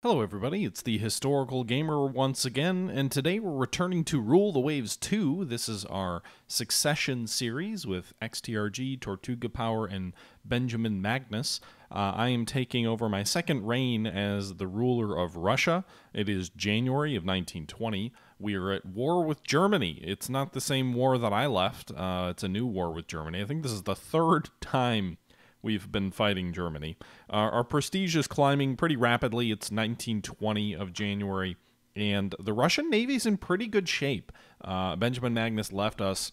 Hello everybody, it's the Historical Gamer once again, and today we're returning to Rule the Waves 2. This is our Succession series with XTRG, Tortuga Power, and Benjamin Magnus. I am taking over my second reign as the ruler of Russia. It is January of 1920. We are at war with Germany. It's not the same war that I left. It's a new war with Germany. I think this is the third time we've been fighting Germany. Our prestige is climbing pretty rapidly. It's 1920 of January, and the Russian Navy's in pretty good shape. Benjamin Magnus left us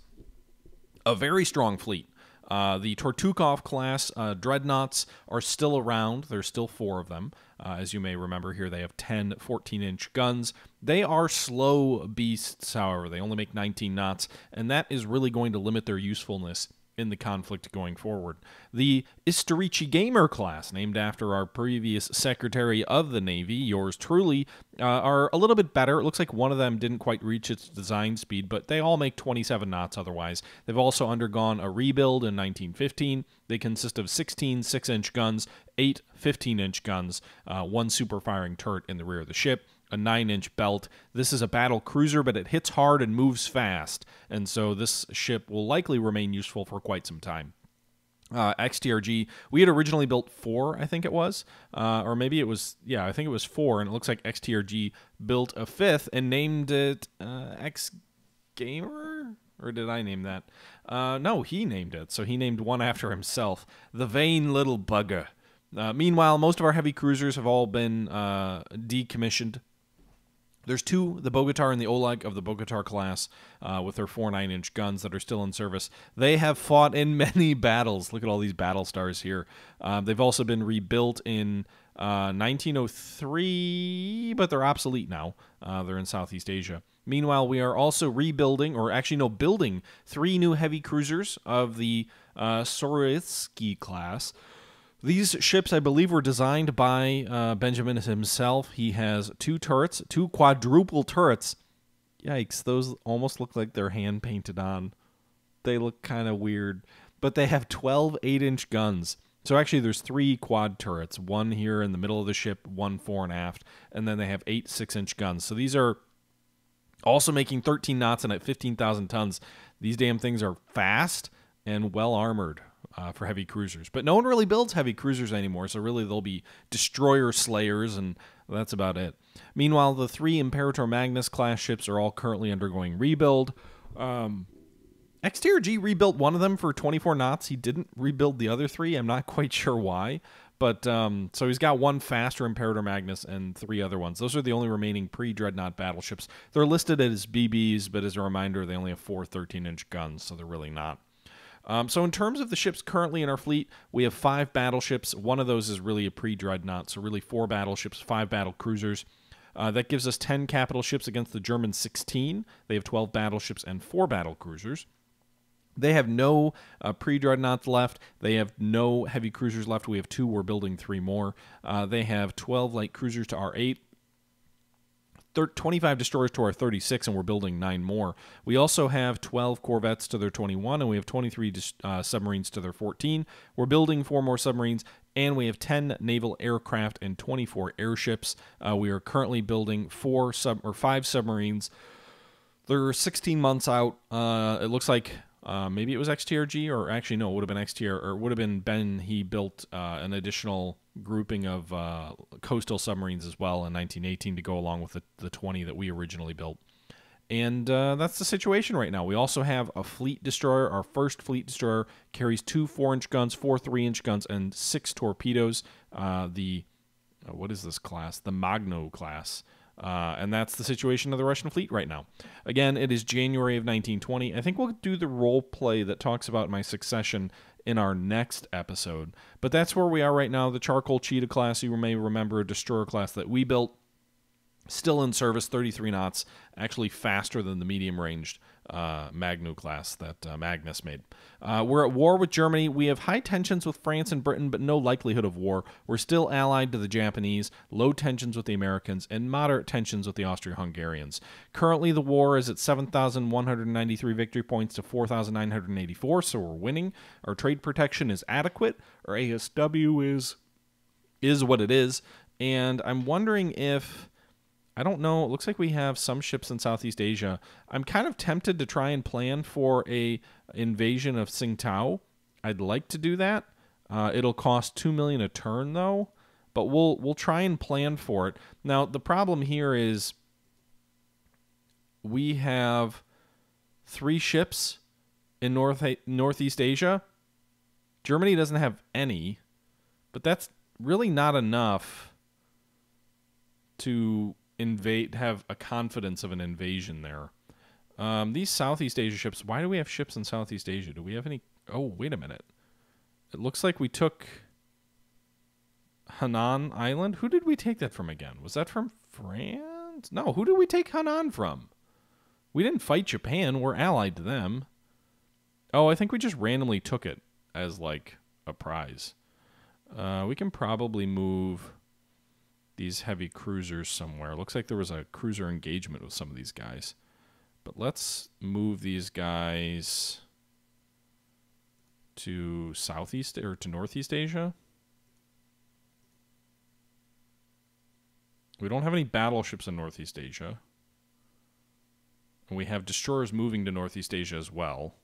a very strong fleet. The Tortukov class dreadnoughts are still around. There's still 4 of them. As you may remember here, they have 10 14-inch guns. They are slow beasts, however. They only make 19 knots, and that is really going to limit their usefulness in the conflict going forward. The Istorici Gamer class, named after our previous Secretary of the Navy, yours truly, are a little bit better. It looks like one of them didn't quite reach its design speed, but they all make 27 knots otherwise. They've also undergone a rebuild in 1915. They consist of 16 6-inch guns, 8 15-inch guns, 1 super-firing turret in the rear of the ship, a 9-inch belt. This is a battle cruiser, but it hits hard and moves fast, and so this ship will likely remain useful for quite some time. XTRG, we had originally built 4, I think it was, or maybe it was, yeah, I think it was 4, and it looks like XTRG built a 5th and named it X-Gamer? Or did I name that? No, he named it, so he named one after himself. The Vain Little Bugger. Meanwhile, most of our heavy cruisers have all been decommissioned. There's 2, the Bogatar and the Oleg of the Bogatar class, with their 4 9-inch guns that are still in service. They have fought in many battles. Look at all these battle stars here. They've also been rebuilt in 1903, but they're obsolete now. They're in Southeast Asia. Meanwhile, we are also rebuilding, or actually no, building 3 new heavy cruisers of the Soritsky class. These ships, I believe, were designed by Benjamin himself. He has 2 turrets, 2 quadruple turrets. Yikes, those almost look like they're hand-painted on. They look kind of weird. But they have 12 8-inch guns. So actually there's 3 quad turrets, 1 here in the middle of the ship, 1 fore and aft, and then they have 8 6-inch guns. So these are also making 13 knots and at 15,000 tons. These damn things are fast and well-armored. For heavy cruisers. But no one really builds heavy cruisers anymore, so really they'll be destroyer slayers, and that's about it. Meanwhile, the 3 Imperator Magnus class ships are all currently undergoing rebuild. XTRG rebuilt one of them for 24 knots. He didn't rebuild the other 3. I'm not quite sure why. But so he's got 1 faster Imperator Magnus and 3 other ones. Those are the only remaining pre-Dreadnought battleships. They're listed as BBs, but as a reminder, they only have 4 13-inch guns, so they're really not. So in terms of the ships currently in our fleet, we have 5 battleships. One of those is really a pre-Dreadnought, so really 4 battleships, 5 battle cruisers. That gives us 10 capital ships against the German 16. They have 12 battleships and 4 battle cruisers. They have no pre-Dreadnoughts left. They have no heavy cruisers left. We have 2. We're building 3 more. They have 12 light cruisers to our 8. 25 destroyers to our 36, and we're building 9 more. We also have 12 corvettes to their 21, and we have 23 submarines to their 14. We're building 4 more submarines, and we have 10 naval aircraft and 24 airships. We are currently building 5 submarines. They're 16 months out. It looks like maybe it was XTRG, or actually no, it would have been XTR, or it would have been Ben. He built an additional grouping of coastal submarines as well in 1918 to go along with the 20 that we originally built. And that's the situation right now. We also have a fleet destroyer. Our first fleet destroyer carries 2 4-inch guns, 4 3-inch guns, and 6 torpedoes. What is this class? The Magno class. And that's the situation of the Russian fleet right now. Again, it is January of 1920. I think we'll do the role play that talks about my succession in our next episode. But that's where we are right now. The Charcoal Cheetah class, you may remember, a destroyer class that we built. Still in service, 33 knots, actually faster than the medium-ranged Magno class that Magnus made. We're at war with Germany. We have high tensions with France and Britain, but no likelihood of war. We're still allied to the Japanese, low tensions with the Americans, and moderate tensions with the Austro-Hungarians. Currently, the war is at 7,193 victory points to 4,984, so we're winning. Our trade protection is adequate. Our ASW is what it is. And I'm wondering if, I don't know, it looks like we have some ships in Southeast Asia. I'm kind of tempted to try and plan for a invasion of Tsingtao. I'd like to do that. It'll cost 2 million a turn though, but we'll try and plan for it. Now the problem here is we have 3 ships in Northeast Asia. Germany doesn't have any, but that's really not enough to have a confidence of an invasion there. These Southeast Asia ships, why do we have ships in Southeast Asia? Do we have any? Oh, wait a minute. It looks like we took Hainan Island. Who did we take that from again? Was that from France? No, who did we take Hainan from? We didn't fight Japan. We're allied to them. Oh, I think we just randomly took it as like a prize. We can probably move these heavy cruisers somewhere. Looks like there was a cruiser engagement with some of these guys. But let's move these guys to Southeast or to Northeast Asia. We don't have any battleships in Northeast Asia. And we have destroyers moving to Northeast Asia as well.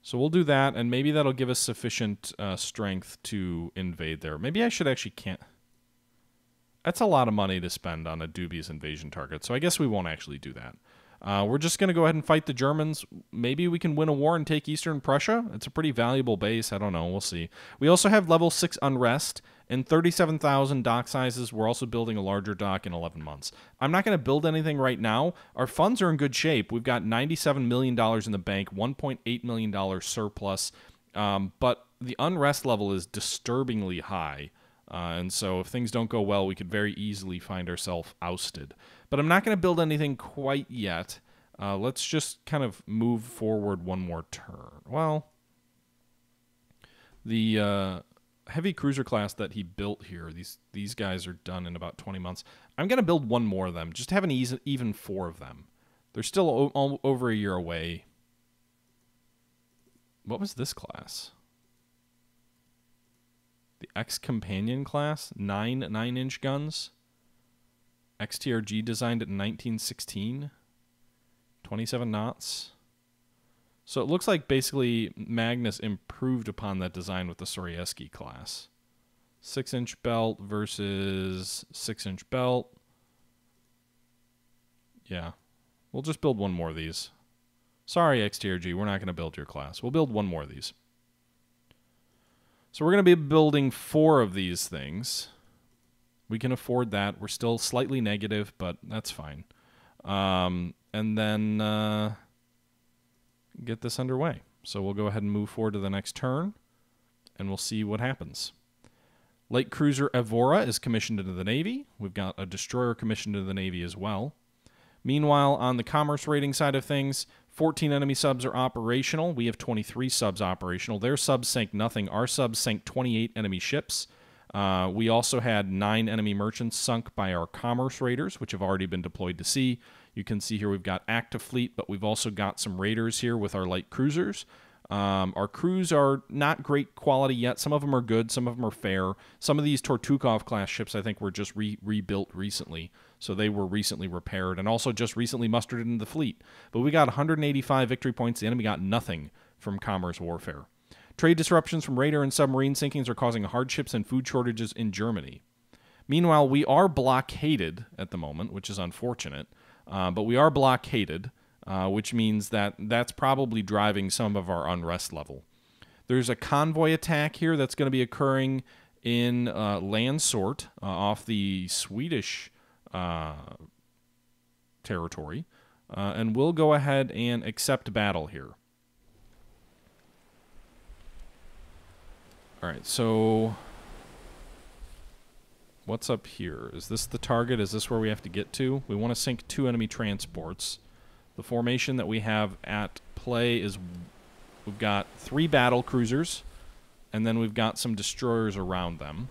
So we'll do that, and maybe that'll give us sufficient strength to invade there. Maybe I should actually can't. That's a lot of money to spend on a dubious invasion target, so I guess we won't actually do that. We're just going to go ahead and fight the Germans. Maybe we can win a war and take Eastern Prussia. It's a pretty valuable base. I don't know. We'll see. We also have level 6 unrest and 37,000 dock sizes. We're also building a larger dock in 11 months. I'm not going to build anything right now. Our funds are in good shape. We've got $97 million in the bank, $1.8 million surplus, but the unrest level is disturbingly high. And so if things don't go well, we could very easily find ourselves ousted. But I'm not going to build anything quite yet. Let's just kind of move forward one more turn. Well, the heavy cruiser class that he built here, these guys are done in about 20 months. I'm going to build one more of them, just to have an even 4 of them. They're still over a year away. What was this class? The X-Companion class, 9 9-inch guns. XTRG designed it in 1916. 27 knots. So it looks like basically Magnus improved upon that design with the Sobieski class. 6-inch belt versus 6-inch belt. Yeah. We'll just build one more of these. Sorry, XTRG, we're not going to build your class. We'll build one more of these. So we're going to be building 4 of these things. We can afford that. We're still slightly negative, but that's fine. And then get this underway. So we'll go ahead and move forward to the next turn, and we'll see what happens. Light cruiser Evora is commissioned into the Navy. We've got a destroyer commissioned into the Navy as well. Meanwhile, on the commerce rating side of things, 14 enemy subs are operational. We have 23 subs operational. Their subs sank nothing. Our subs sank 28 enemy ships. We also had 9 enemy merchants sunk by our commerce raiders, which have already been deployed to sea. You can see here we've got active fleet, but we've also got some raiders here with our light cruisers. Our crews are not great quality yet. Some of them are good. Some of them are fair. Some of these Tortukov-class ships, I think, were just rebuilt recently. So they were recently repaired and also just recently mustered into the fleet. But we got 185 victory points. The enemy got nothing from commerce warfare. Trade disruptions from raider and submarine sinkings are causing hardships and food shortages in Germany. Meanwhile, we are blockaded at the moment, which is unfortunate. But we are blockaded, which means that that's probably driving some of our unrest level. There's a convoy attack here that's going to be occurring in Landsort off the Swedish territory. And we'll go ahead and accept battle here. All right, so what's up here? Is this the target? Is this where we have to get to? We want to sink 2 enemy transports. The formation that we have at play is we've got 3 battle cruisers, and then we've got some destroyers around them.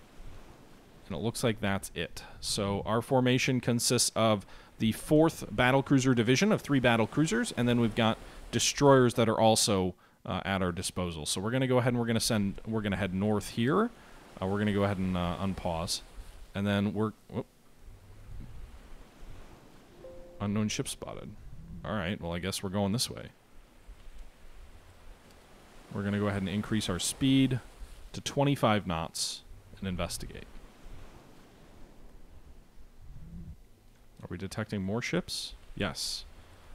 And it looks like that's it. So our formation consists of the 4th battle cruiser division of 3 battle cruisers, and then we've got destroyers that are also at our disposal. So we're going to go ahead and we're going to head north here. We're going to go ahead and unpause. And then we're... Whoop. Unknown ship spotted. Alright, well I guess we're going this way. We're going to go ahead and increase our speed to 25 knots and investigate. Are we detecting more ships? Yes.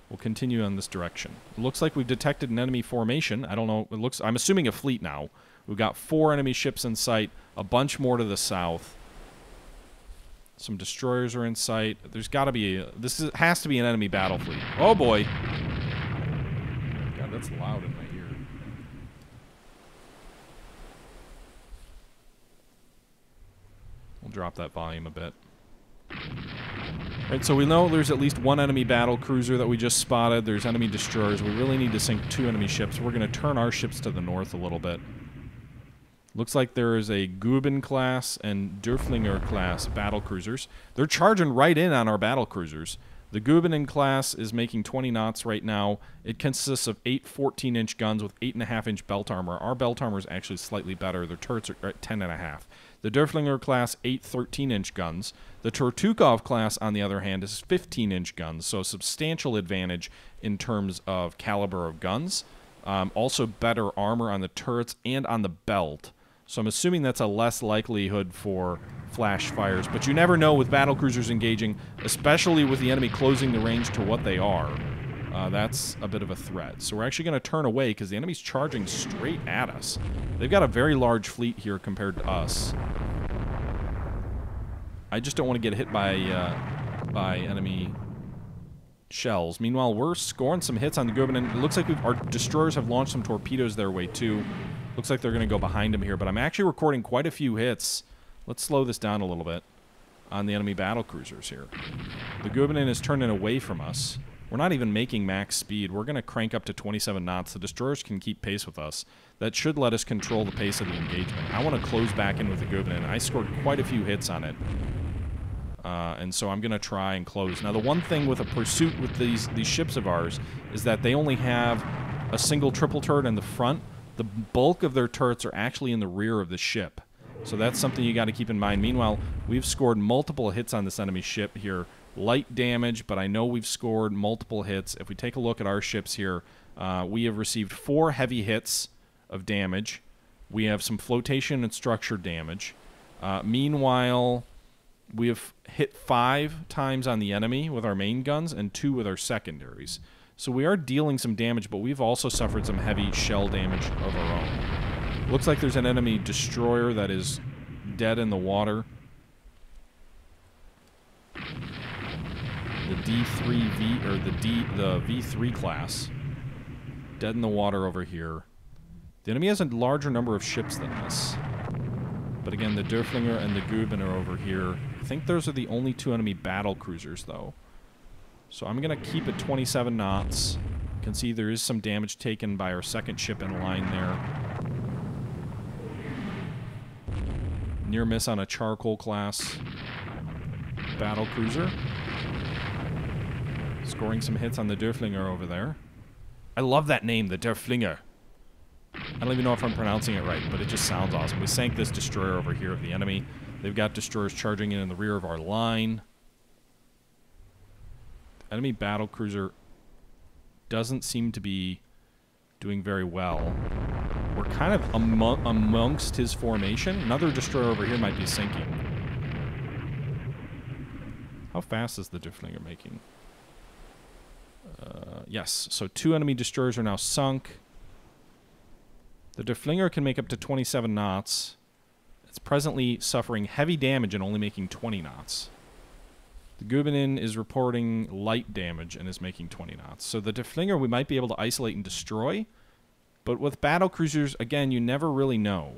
We'll continue on this direction. It looks like we've detected an enemy formation. I don't know. It looks... I'm assuming a fleet now. We've got 4 enemy ships in sight. A bunch more to the south. Some destroyers are in sight. There's got to be... has to be an enemy battle fleet. Oh, boy. God, that's loud in my ear. We'll drop that volume a bit. Right, so we know there's at least 1 enemy battle cruiser that we just spotted. There's enemy destroyers. We really need to sink 2 enemy ships. We're going to turn our ships to the north a little bit. Looks like there is a Guben class and Dörflinger class battle cruisers. They're charging right in on our battle cruisers. The Guben class is making 20 knots right now. It consists of 8 14-inch guns with 8.5-inch belt armor. Our belt armor is actually slightly better. Their turrets are at 10.5. The Dörflinger class, 8 13-inch guns. The Tortukov class, on the other hand, is 15-inch guns, so a substantial advantage in terms of caliber of guns. Also better armor on the turrets and on the belt. So I'm assuming that's a less likelihood for flash fires. But you never know with battlecruisers engaging, especially with the enemy closing the range to what they are. That's a bit of a threat. So we're actually going to turn away because the enemy's charging straight at us. They've got a very large fleet here compared to us. I just don't want to get hit by enemy shells. Meanwhile, we're scoring some hits on the Guben, and it looks like our destroyers have launched some torpedoes their way too. Looks like they're going to go behind him here, but I'm actually recording quite a few hits. Let's slow this down a little bit on the enemy battle cruisers here. The Guben is turning away from us. We're not even making max speed. We're going to crank up to 27 knots. The destroyers can keep pace with us. That should let us control the pace of the engagement. I want to close back in with the Guben. I scored quite a few hits on it. And so I'm going to try and close. Now, the one thing with a pursuit with these ships of ours is that they only have a single triple turret in the front. The bulk of their turrets are actually in the rear of the ship. So that's something you got to keep in mind. Meanwhile, we've scored multiple hits on this enemy ship here. Light damage, but I know we've scored multiple hits. If we take a look at our ships here, we have received 4 heavy hits of damage. We have some flotation and structure damage. Meanwhile, we have hit 5 times on the enemy with our main guns and 2 with our secondaries. So we are dealing some damage, but we've also suffered some heavy shell damage of our own. Looks like there's an enemy destroyer that is dead in the water. The D3V, or the V3 class. Dead in the water over here. The enemy has a larger number of ships than us. But again, the Dörflinger and the Guben are over here. I think those are the only 2 enemy battle cruisers, though. So I'm going to keep it 27 knots. You can see there is some damage taken by our second ship in line there. Near miss on a charcoal class battle cruiser. Scoring some hits on the Dörflinger over there. I love that name, the Dörflinger. I don't even know if I'm pronouncing it right, but it just sounds awesome. We sank this destroyer over here of the enemy. They've got destroyers charging in the rear of our line. Enemy battle cruiser doesn't seem to be doing very well. We're kind of amongst his formation. Another destroyer over here might be sinking. How fast is the Dörflinger making? Yes, so 2 enemy destroyers are now sunk. The Dörflinger can make up to 27 knots. It's presently suffering heavy damage and only making 20 knots. The Guben is reporting light damage and is making 20 knots. So the Dörflinger we might be able to isolate and destroy. But with battle cruisers, again, you never really know.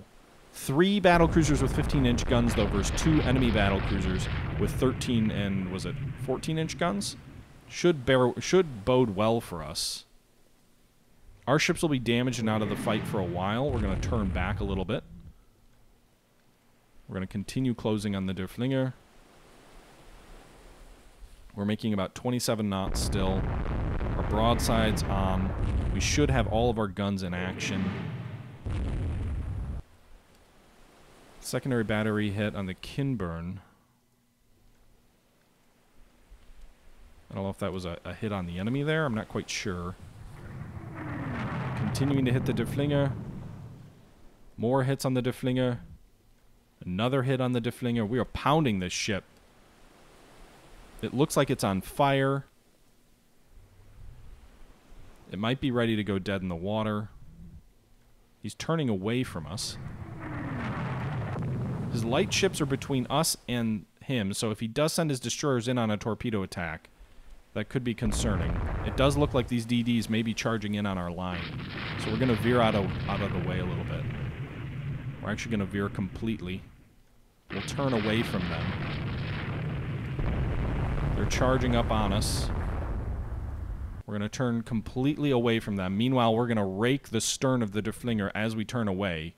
3 battle cruisers with 15-inch guns, though, versus 2 enemy battle cruisers with 13 and, was it 14-inch guns? Should bode well for us. Our ships will be damaged and out of the fight for a while. We're going to turn back a little bit. We're going to continue closing on the Dörflinger. We're making about 27 knots still. Our broadside's on. We should have all of our guns in action. Secondary battery hit on the Kinburn. I don't know if that was a hit on the enemy there. I'm not quite sure. Continuing to hit the deflinger. More hits on the deflinger. Another hit on the deflinger. We are pounding this ship. It looks like it's on fire. It might be ready to go dead in the water. He's turning away from us. His light ships are between us and him, so if he does send his destroyers in on a torpedo attack, that could be concerning. It does look like these DDs may be charging in on our line, so we're going to veer out of the way a little bit. We're actually going to veer completely. We'll turn away from them. They're charging up on us. We're going to turn completely away from them. Meanwhile, we're going to rake the stern of the deflinger as we turn away.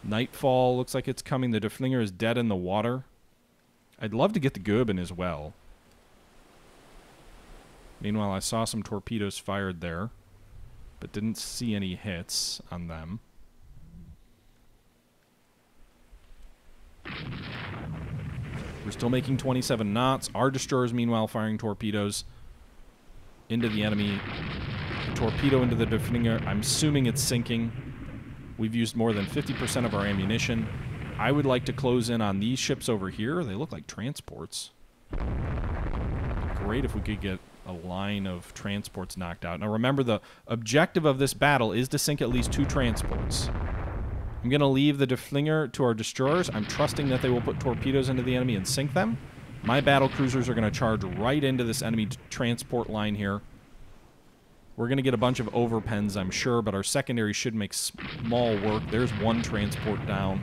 Nightfall looks like it's coming. The deflinger is dead in the water. I'd love to get the Goeben as well. Meanwhile, I saw some torpedoes fired there, but didn't see any hits on them. We're still making 27 knots. Our destroyers, meanwhile, firing torpedoes into the enemy. A torpedo into the deflinger. I'm assuming it's sinking. We've used more than 50% of our ammunition. I would like to close in on these ships over here. They look like transports. Great if we could get a line of transports knocked out. Now remember, the objective of this battle is to sink at least 2 transports. I'm going to leave the deflinger to our destroyers. I'm trusting that they will put torpedoes into the enemy and sink them. My battle cruisers are going to charge right into this enemy transport line here. We're going to get a bunch of overpens, I'm sure, but our secondary should make small work. There's one transport down.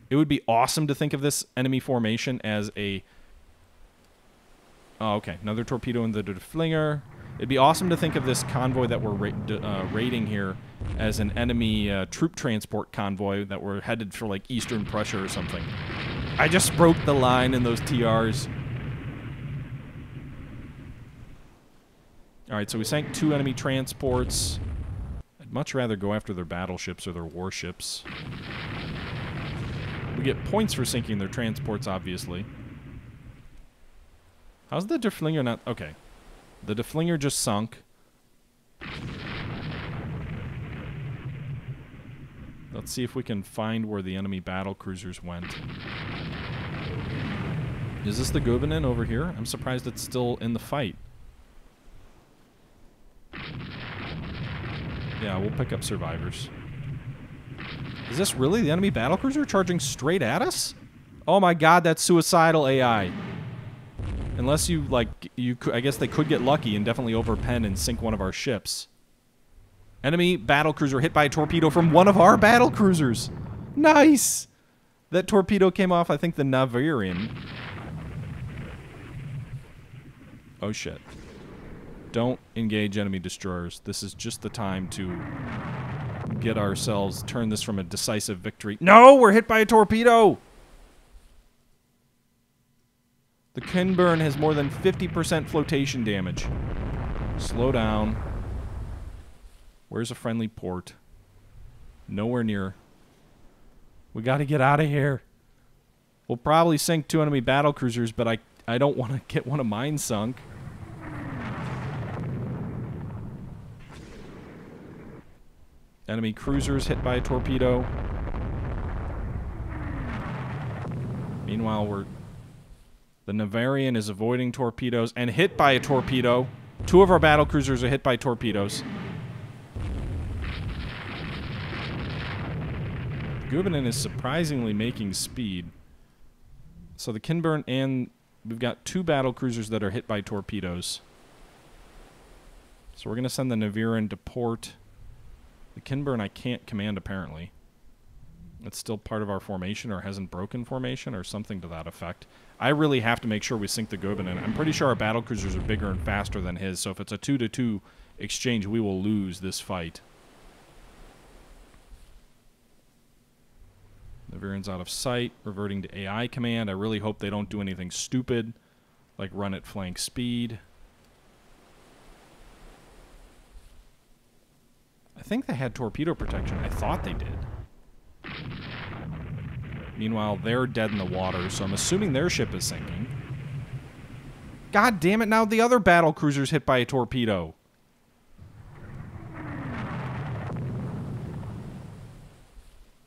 It would be awesome to think of this enemy formation as a... Oh, okay. Another torpedo in the deflinger. It'd be awesome to think of this convoy that we're raiding here as an enemy troop transport convoy that we're headed for, like, Eastern Prussia or something. I just broke the line in those TRs. Alright, so we sank 2 enemy transports. I'd much rather go after their battleships or their warships. We get points for sinking their transports, obviously. How's the deflinger not... Okay. The deflinger just sunk. Let's see if we can find where the enemy battle cruisers went. Is this the Goeben over here? I'm surprised it's still in the fight. Yeah, we'll pick up survivors. Is this really the enemy battlecruiser charging straight at us? Oh my god, that's suicidal AI. Unless you, like, I guess they could get lucky and definitely overpen and sink one of our ships. Enemy battlecruiser hit by a torpedo from one of our battlecruisers. Nice! That torpedo came off, I think, the Naval. Oh shit. Don't engage enemy destroyers. This is just the time to get ourselves, turn this from a decisive victory. No! We're hit by a torpedo! The Kinburn has more than 50% flotation damage. Slow down. Where's a friendly port? Nowhere near. We gotta get out of here. We'll probably sink 2 enemy battlecruisers, but I don't want to get one of mine sunk. Enemy cruisers hit by a torpedo. Meanwhile, the Navarian is avoiding torpedoes and hit by a torpedo. 2 of our battlecruisers are hit by torpedoes. Goeben is surprisingly making speed. So the Kinburn and we've got 2 battlecruisers that are hit by torpedoes. So we're going to send the Naviran to port. The Kinburn I can't command, apparently. It's still part of our formation or hasn't broken formation or something to that effect. I really have to make sure we sink the Goeben in. I'm pretty sure our battlecruisers are bigger and faster than his, so if it's a 2-to-2 exchange, we will lose this fight. Naviran's out of sight, reverting to AI command. I really hope they don't do anything stupid, like run at flank speed. I think they had torpedo protection. I thought they did. Meanwhile, they're dead in the water, so I'm assuming their ship is sinking. God damn it, now the other battle cruiser's hit by a torpedo.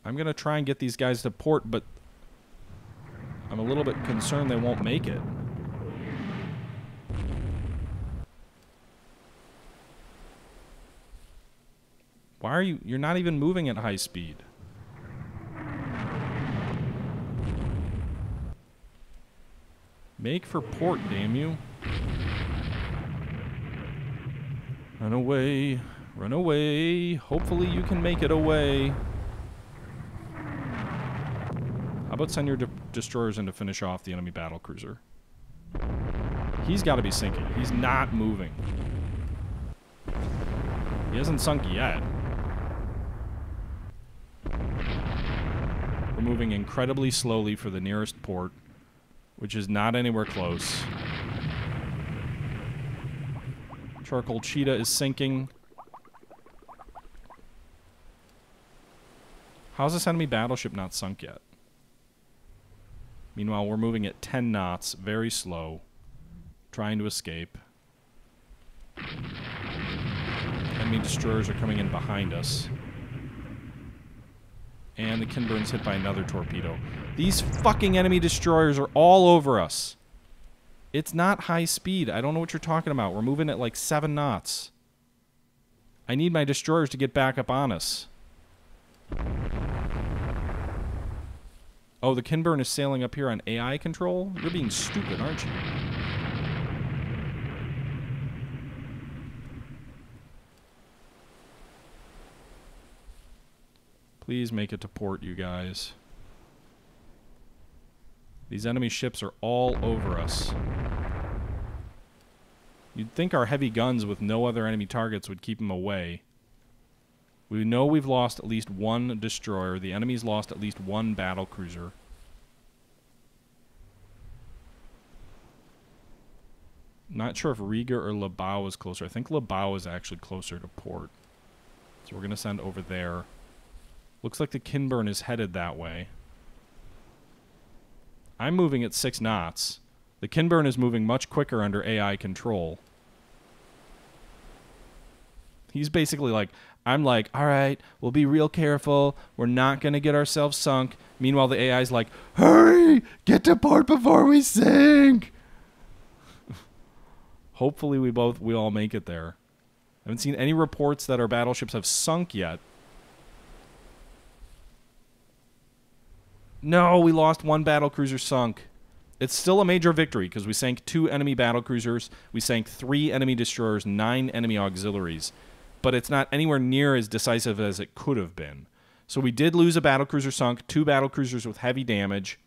I'm going to try and get these guys to port, but I'm a little bit concerned they won't make it. Why are you're not even moving at high speed? Make for port, damn you. Run away. Run away. Hopefully you can make it away. How about send your destroyers in to finish off the enemy battlecruiser? He's got to be sinking. He's not moving. He hasn't sunk yet. We're moving incredibly slowly for the nearest port, which is not anywhere close. Charcoal Cheetah is sinking. How's this enemy battleship not sunk yet? Meanwhile, we're moving at 10 knots, very slow, trying to escape. Enemy destroyers are coming in behind us. And the Kinburn's hit by another torpedo. These fucking enemy destroyers are all over us. It's not high speed. I don't know what you're talking about. We're moving at like 7 knots. I need my destroyers to get back up on us. Oh, the Kinburn is sailing up here on AI control? You're being stupid, aren't you? Please make it to port, you guys. These enemy ships are all over us. You'd think our heavy guns with no other enemy targets would keep them away. We know we've lost at least one destroyer. The enemy's lost at least one battlecruiser. Not sure if Riga or Labao is closer. I think Labao is actually closer to port. So we're going to send over there. Looks like the Kinburn is headed that way. I'm moving at 6 knots. The Kinburn is moving much quicker under AI control. He's basically like, I'm like, all right, we'll be real careful. We're not going to get ourselves sunk. Meanwhile, the AI's like, hurry, get to port before we sink. Hopefully we all make it there. I haven't seen any reports that our battleships have sunk yet. No, we lost one battlecruiser sunk. It's still a major victory because we sank 2 enemy battlecruisers, we sank 3 enemy destroyers, 9 enemy auxiliaries. But it's not anywhere near as decisive as it could have been. So we did lose a battlecruiser sunk, 2 battlecruisers with heavy damage.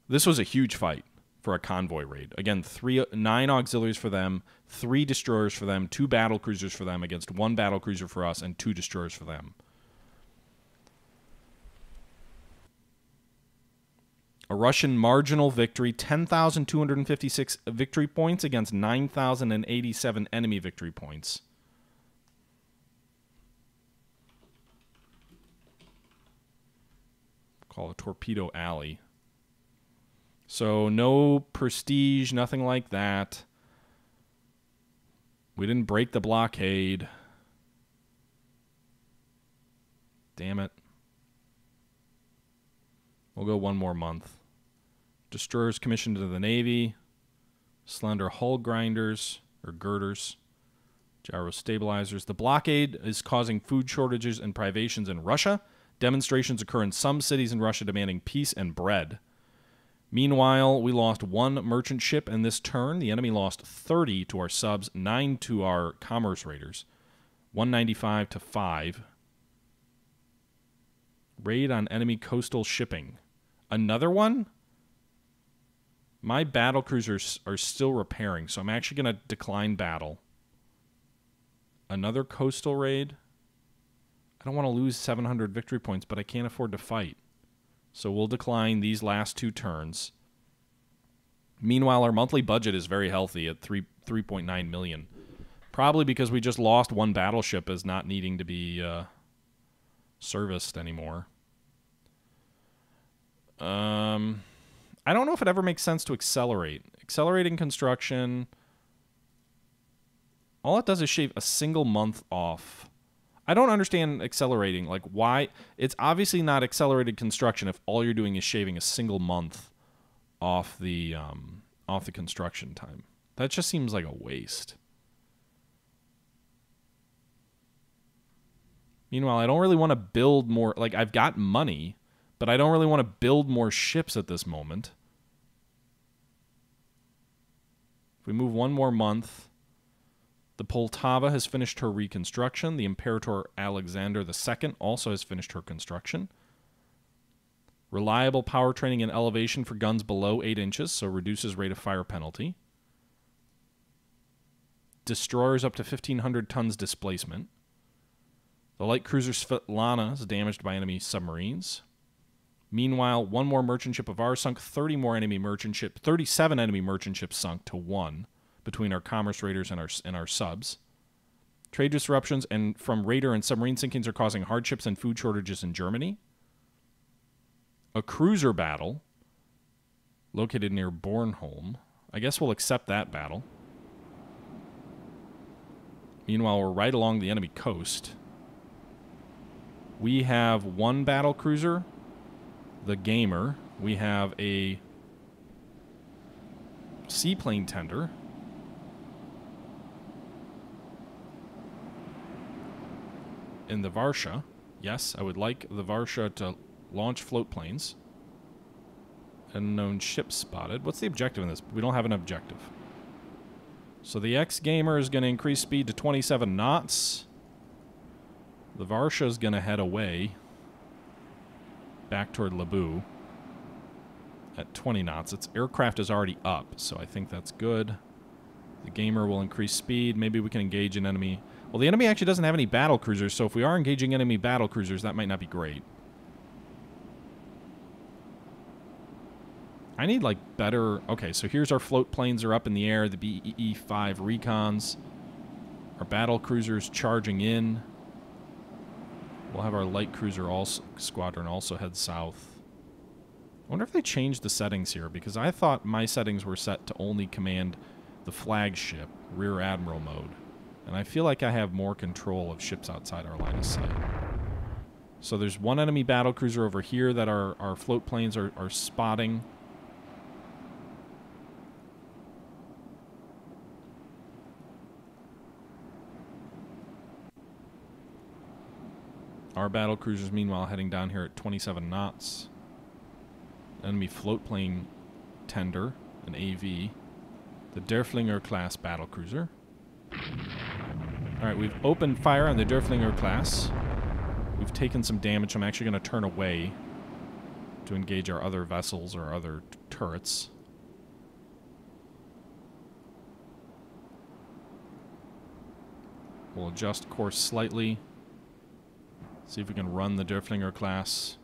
This was a huge fight for a convoy raid. Again, 9 auxiliaries for them, 3 destroyers for them, 2 battlecruisers for them against 1 battlecruiser for us, and 2 destroyers for them. A Russian marginal victory, 10,256 victory points against 9,087 enemy victory points. Call it Torpedo Alley. So no prestige, nothing like that. We didn't break the blockade. Damn it. We'll go 1 more month. Destroyers commissioned to the Navy. Slender hull grinders, or girders. Gyro stabilizers. The blockade is causing food shortages and privations in Russia. Demonstrations occur in some cities in Russia demanding peace and bread. Meanwhile, we lost 1 merchant ship in this turn. The enemy lost 30 to our subs, 9 to our commerce raiders. 195 to 5. Raid on enemy coastal shipping. Another one? My battle cruisers are still repairing, so I'm actually going to decline battle. Another coastal raid? I don't want to lose 700 victory points, but I can't afford to fight. So we'll decline these last 2 turns. Meanwhile, our monthly budget is very healthy at 3.9 million. Probably because we just lost 1 battleship as not needing to be serviced anymore. I don't know if it ever makes sense to accelerate. Accelerating construction, all it does is shave a single month off. I don't understand accelerating. Like, why? It's obviously not accelerated construction if all you're doing is shaving a single month off the construction time. That just seems like a waste. Meanwhile, I don't really want to build more. Like, I've got money, but I don't really want to build more ships at this moment. If we move one more month, the Poltava has finished her reconstruction. The Imperator Alexander II also has finished her construction. Reliable power training and elevation for guns below 8 inches, so reduces rate of fire penalty. Destroyers up to 1,500 tons displacement. The light cruiser Svetlana is damaged by enemy submarines. Meanwhile, one more merchant ship of ours sunk, 37 enemy merchant ships sunk to 1 between our commerce raiders and our subs. Trade disruptions and from raider and submarine sinkings are causing hardships and food shortages in Germany. A cruiser battle located near Bornholm. I guess we'll accept that battle. Meanwhile, we're right along the enemy coast. We have one battle cruiser, the Gamer. We have a seaplane tender. In the Varsha. Yes, I would like the Varsha to launch float planes. Unknown ship spotted. What's the objective in this? We don't have an objective. So the X-Gamer is going to increase speed to 27 knots. The Varsha is going to head away back toward Lebu at 20 knots. Its aircraft is already up, so I think that's good. The Gamer will increase speed. Maybe we can engage an enemy. Well, the enemy actually doesn't have any battle cruisers, so if we are engaging enemy battle cruisers, that might not be great. I need, like, better... Okay, so here's our float planes are up in the air, the BEE-5 recons. Our battle cruisers charging in. We'll have our light cruiser squadron also head south. I wonder if they changed the settings here, because I thought my settings were set to only command the flagship, Rear Admiral mode. And I feel like I have more control of ships outside our line of sight. So there's one enemy battle cruiser over here that our float planes are spotting. Our battle cruisers, meanwhile, heading down here at 27 knots. Enemy float plane tender, an AV. The Derflinger class battle cruiser. Alright, we've opened fire on the Derflinger class. We've taken some damage. I'm actually going to turn away to engage our other vessels or other turrets. We'll adjust course slightly. See if we can run the Derflinger class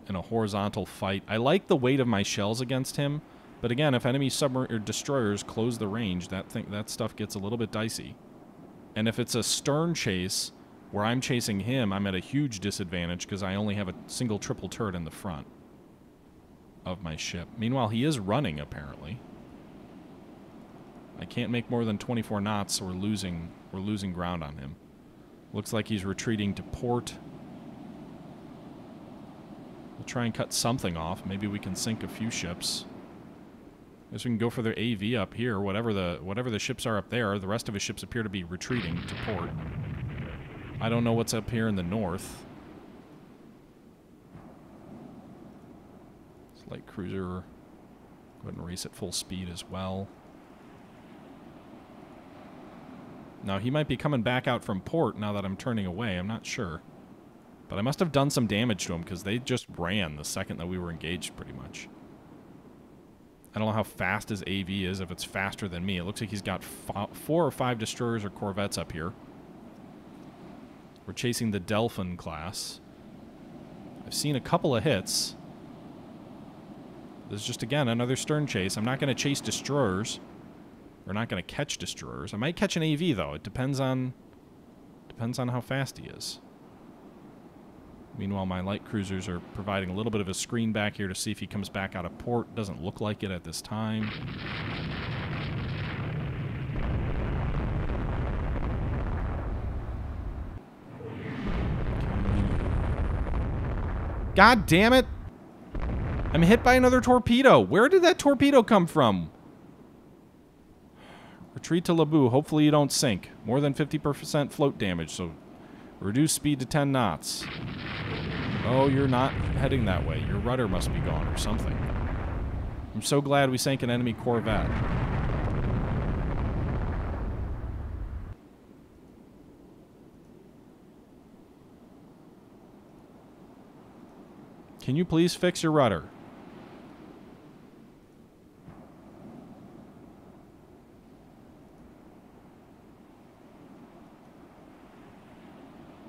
in a horizontal fight. I like the weight of my shells against him, but again, if enemy submarine or destroyers close the range, that stuff gets a little bit dicey. And if it's a stern chase where I'm chasing him, I'm at a huge disadvantage because I only have a single triple turret in the front of my ship. Meanwhile, he is running apparently. I can't make more than 24 knots, so we're losing ground on him. Looks like he's retreating to port. We'll try and cut something off. Maybe we can sink a few ships. I guess we can go for their AV up here. Whatever the ships are up there, the rest of his ships appear to be retreating to port. I don't know what's up here in the north. This light cruiser. Go ahead and race at full speed as well. Now, he might be coming back out from port now that I'm turning away. I'm not sure. But I must have done some damage to him because they just ran the second that we were engaged pretty much. I don't know how fast his AV is, if it's faster than me. It looks like he's got 4 or 5 destroyers or corvettes up here. We're chasing the Delphin class. I've seen a couple of hits. This is just, again, another stern chase. I'm not going to chase destroyers. We're not going to catch destroyers. I might catch an AV, though. It depends on how fast he is. Meanwhile, my light cruisers are providing a little bit of a screen back here to see if he comes back out of port. Doesn't look like it at this time. God damn it! I'm hit by another torpedo. Where did that torpedo come from? Retreat to Labu. Hopefully you don't sink. More than 50% float damage, so reduce speed to 10 knots. Oh, you're not heading that way. Your rudder must be gone or something. I'm so glad we sank an enemy corvette. Can you please fix your rudder?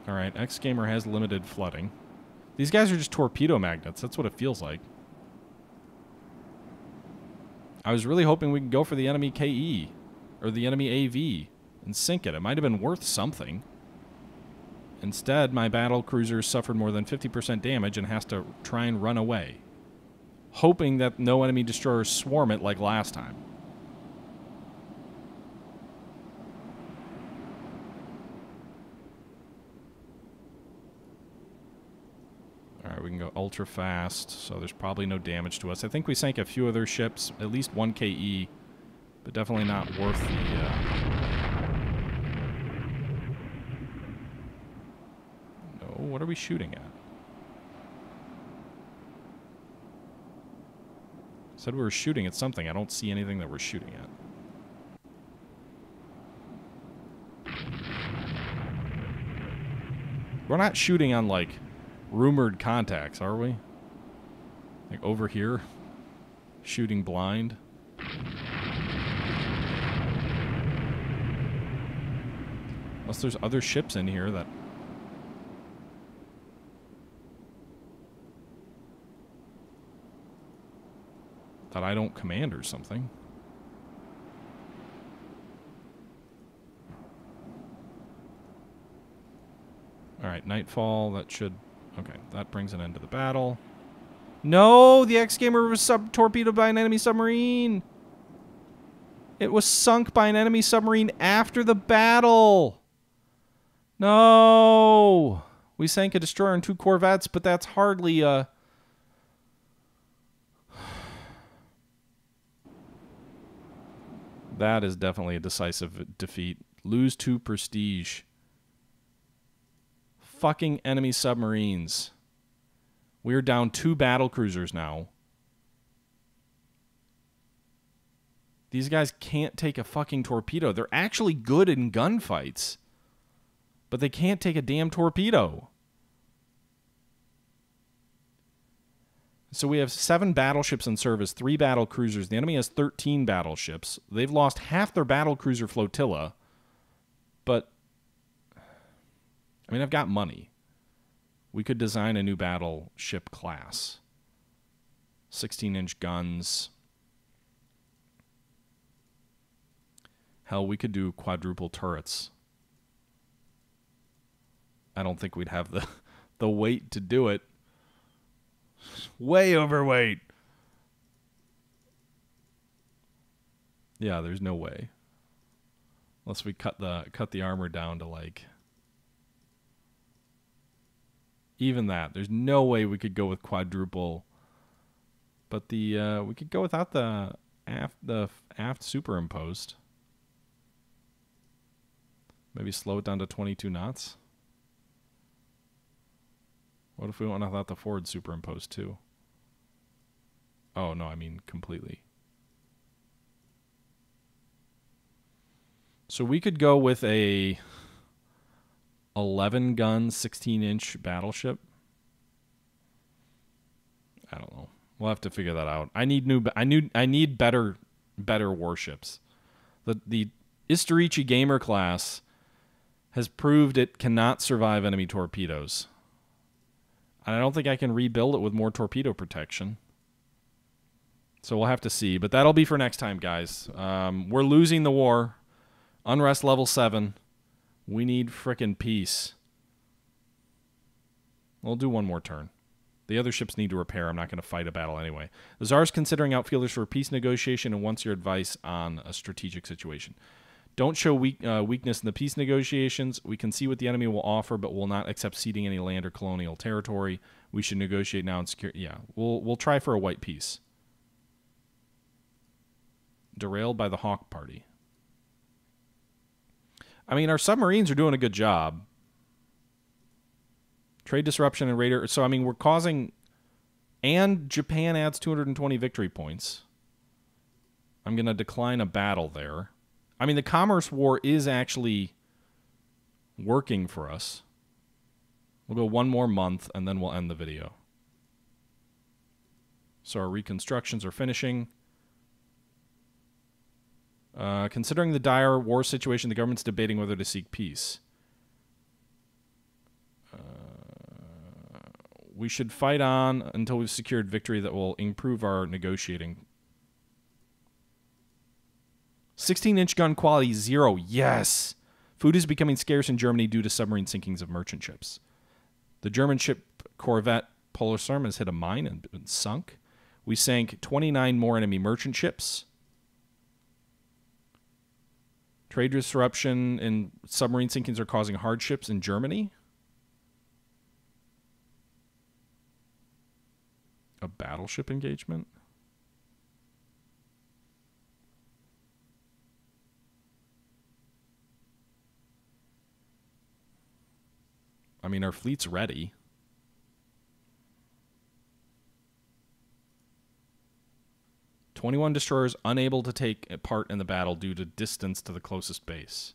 Alright, X-Gamer has limited flooding. These guys are just torpedo magnets. That's what it feels like. I was really hoping we could go for the enemy KE. Or the enemy AV. And sink it. It might have been worth something. Instead, my battle cruiser suffered more than 50% damage and has to try and run away. Hoping that no enemy destroyers swarm it like last time. Alright, we can go ultra fast, so there's probably no damage to us. I think we sank a few other ships, at least one KE, but definitely not worth the... No, what are we shooting at? Said we were shooting at something. I don't see anything that we're shooting at. We're not shooting on, like, rumored contacts, are we? Like over here? Shooting blind? Unless there's other ships in here that... that I don't command or something. Alright, nightfall, that should... Okay, that brings an end to the battle. No! The X-Gamer was torpedoed by an enemy submarine! It was sunk by an enemy submarine after the battle! No! We sank a destroyer and 2 corvettes, but that's hardly a... That is definitely a decisive defeat. Lose 2 prestige. Fucking enemy submarines. We're down 2 battle cruisers now. These guys can't take a fucking torpedo. They're actually good in gunfights. But they can't take a damn torpedo. So we have 7 battleships in service, 3 battle cruisers. The enemy has 13 battleships. They've lost half their battle cruiser flotilla. But... I mean, I've got money. We could design a new battleship class. 16-inch guns. Hell, we could do quadruple turrets. I don't think we'd have the weight to do it. Way overweight. Yeah, there's no way. Unless we cut the armor down to like... Even that. There's no way we could go with quadruple. But the we could go without the aft superimposed. Maybe slow it down to 22 knots. What if we went without the forward superimposed too? Oh no, I mean completely. So we could go with a 11-gun, 16-inch battleship. I don't know. We'll have to figure that out. I need better warships. The Istorichi Gamer class has proved it cannot survive enemy torpedoes. And I don't think I can rebuild it with more torpedo protection. So we'll have to see. But that'll be for next time, guys. We're losing the war. Unrest level 7. We need frickin' peace. We'll do one more turn. The other ships need to repair. I'm not going to fight a battle anyway. The Tsar's considering outfielders for a peace negotiation and wants your advice on a strategic situation. Don't show weakness in the peace negotiations. We can see what the enemy will offer, but will not accept ceding any land or colonial territory. We should negotiate now and secure... Yeah, we'll try for a white peace. Derailed by the Hawk Party. I mean, our submarines are doing a good job. Trade disruption and raider. So, I mean, we're causing... And Japan adds 220 victory points. I'm going to decline a battle there. I mean, the commerce war is actually working for us. We'll go one more month, and then we'll end the video. So our reconstructions are finishing. Considering the dire war situation, the government's debating whether to seek peace. We should fight on until we've secured victory that will improve our negotiating. 16-inch gun quality 0. Yes! Food is becoming scarce in Germany due to submarine sinkings of merchant ships. The German ship corvette Polarstern has hit a mine and been sunk. We sank 29 more enemy merchant ships. Trade disruption and submarine sinkings are causing hardships in Germany. A battleship engagement? I mean, our fleet's ready. "21 destroyers unable to take part in the battle due to distance to the closest base."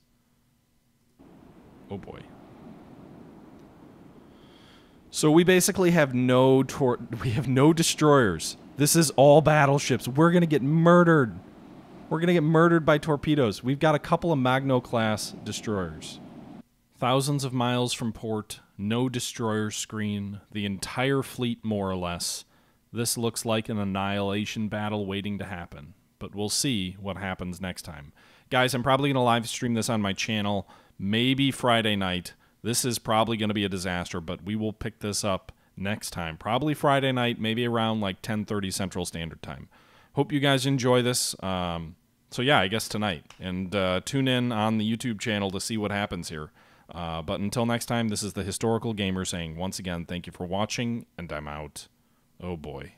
Oh boy. So we basically have no destroyers. This is all battleships. We're going to get murdered. We're going to get murdered by torpedoes. We've got a couple of Magno-class destroyers. Thousands of miles from port, no destroyer screen, the entire fleet more or less. This looks like an annihilation battle waiting to happen. But we'll see what happens next time. Guys, I'm probably going to live stream this on my channel, maybe Friday night. This is probably going to be a disaster, but we will pick this up next time. Probably Friday night, maybe around like 10:30 Central Standard Time. Hope you guys enjoy this. So yeah, I guess tonight. And tune in on the YouTube channel to see what happens here. But until next time, this is the Historical Gamer saying once again, thank you for watching, and I'm out. Oh boy.